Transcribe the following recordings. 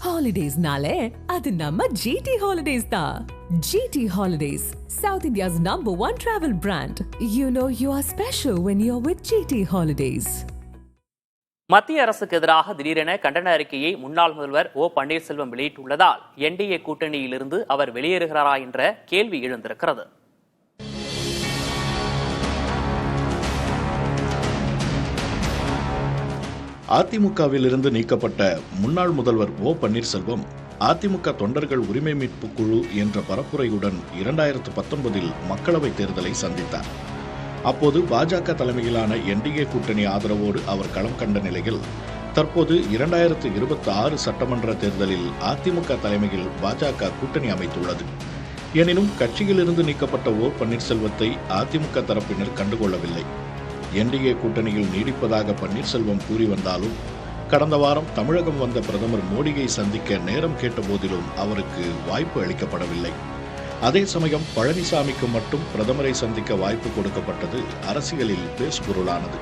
Holidays-nale, adu namma GT Holidays da. GT Holidays, South India's #1 travel brand. You know you are special when you're with GT Holidays. மத்திய அரசுக்கு எதிராக திடீரென கண்டன அறிக்கையை முன்னாள் முதல்வர் ஓ பன்னீர்செல்வம் வெளியிட்டுள்ளதால் என்டிஏ கூட்டணியிலிருந்து அவர் வெளியேறுகிறாரா என்ற கேள்வி எழுந்திருக்கிறது. அதிமுகவில் இருந்து நீக்கப்பட்ட முன்னாள் முதல்வர் ஓ பன்னீர்செல்வம் அதிமுக தொண்டர்கள் உரிமை மீட்பு குழு என்ற பரப்புரையுடன் 2019 மக்களவைத் தேர்தலை சந்தித்தார். அப்போது பாஜக தலைமையிலான என்டிஏ கூட்டணி ஆதரவோடு அவர் களம் கண்ட நிலையில் தற்போது 2026 சட்டமன்ற தேர்தலில் அதிமுக தலைமையில் பாஜக கூட்டணி அமைத்துள்ளது. எனினும் கட்சியிலிருந்து நீக்கப்பட்ட ஓ பன்னீர்செல்வத்தை அதிமுக தரப்பினர் கண்டுகொள்ளவில்லை. என்டிஏ கூட்டணியில் நீடிப்பதாக பன்னீர்செல்வம் கூறி வந்தாலும் கடந்த வாரம் தமிழகம் வந்த பிரதமர் மோடியை சந்திக்க நேரம் கேட்ட போதிலும் அவருக்கு வாய்ப்பு அளிக்கப்படவில்லை. அதே சமயம் பழனிசாமிக்கு மட்டும் பிரதமரை சந்திக்க வாய்ப்பு கொடுக்கப்பட்டது அரசியலில் பேசுபொருளானது.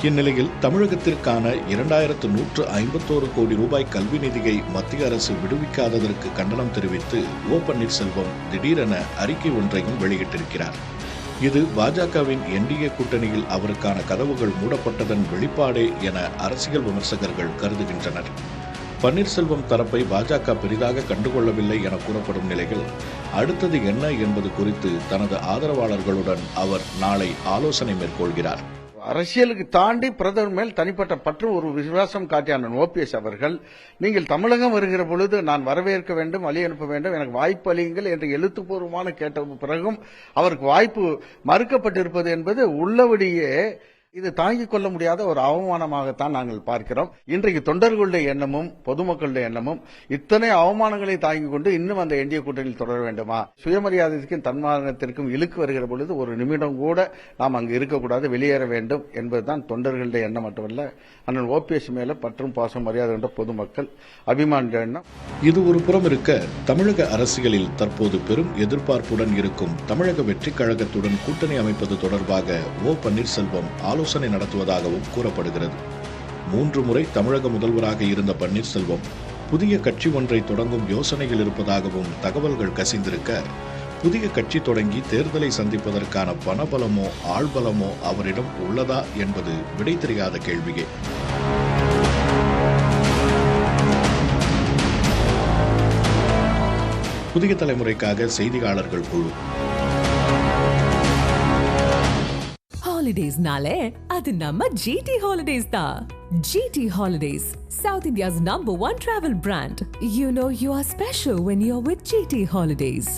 இந்நிலையில் தமிழகத்திற்கான 2151 கோடி ரூபாய் கல்வி நிதியை மத்திய அரசு விடுவிக்காததற்கு கண்டனம் தெரிவித்து ஓ பன்னீர்செல்வம் திடீரென அறிக்கை ஒன்றையும் வெளியிட்டிருக்கிறார். இது பாஜகவின் என்டிஏ கூட்டணியில் அவருக்கான கதவுகள் மூடப்பட்டதன் வெளிப்பாடே என அரசியல் விமர்சகர்கள் கருதுகின்றனர். பன்னீர்செல்வம் தரப்பை பாஜக பெரிதாக கண்டுகொள்ளவில்லை என கூறப்படும் நிலையில் அடுத்தது என்ன என்பது குறித்து தனது ஆதரவாளர்களுடன் அவர் நாளை ஆலோசனை மேற்கொள்கிறார். அரசியலுக்கு தாண்டி பிரதமர் மேல் தனிப்பட்ட பற்று ஒரு விசுவாசம் காட்டிய அண்ணன் ஓபிஎஸ் அவர்கள், நீங்கள் தமிழகம் வருகிற பொழுது நான் வரவேற்க வேண்டும், வழி அனுப்ப வேண்டும், எனக்கு வாய்ப்பு அளியுங்கள் என்று எழுத்துப்பூர்வமான கேட்ட பிறகும் அவருக்கு வாய்ப்பு மறுக்கப்பட்டிருப்பது என்பது உள்ளபடியே இது தாங்கிக் கொள்ள முடியாத ஒரு அவமானமாகத்தான் நாங்கள் பார்க்கிறோம். இன்றைக்கு தொண்டர்களுடைய எண்ணமும் பொதுமக்களுடைய எண்ணமும் இத்தனை அவமானங்களை தாங்கிக் கொண்டு இன்னும் அந்த என்டிஏ கூட்டணியில் தொடர வேண்டுமா? சுயமரியாதைக்கும் தன்மானத்திற்கும் இழுக்கு வருகிற பொழுது ஒரு நிமிடம் கூட நாம் அங்கு இருக்கக்கூடாது, வெளியேற வேண்டும் என்பதுதான் தொண்டர்களுடைய எண்ணம் மட்டுமல்ல, அண்ணன் ஓபிஎஸ் மேல பற்றும் பாசம் மரியாதை என்ற பொதுமக்கள் அபிமான எண்ணம். இது ஒரு புறம் இருக்க, தமிழக அரசியலில் தற்போது பெரும் எதிர்பார்ப்புடன் இருக்கும் தமிழக வெற்றிக் கழகத்துடன் கூட்டணி அமைப்பது தொடர்பாக ஓ பன்னீர்செல்வம் ஆலோசனை நடத்துவதாகவும் கூறப்படுகிறது. 3 முறை தமிழக முதல்வராக இருந்த பன்னீர்செல்வம் புதிய கட்சி ஒன்றை தொடங்கும் யோசனையில் இருப்பதாகவும் தகவல்கள் கசிந்திருக்க, புதிய கட்சி தொடங்கி தேர்தலை சந்திப்பதற்கான பணபலமோ ஆள்பலமோ அவரிடம் உள்ளதா என்பது விடை தெரியாத கேள்வியே. புதிய தலைமுறைக்காக செய்தியாளர்கள் குழு. Holidays-nale, adu namma GT Holidays da. GT Holidays, South India's #1 travel brand. You know you are special when you're with GT Holidays.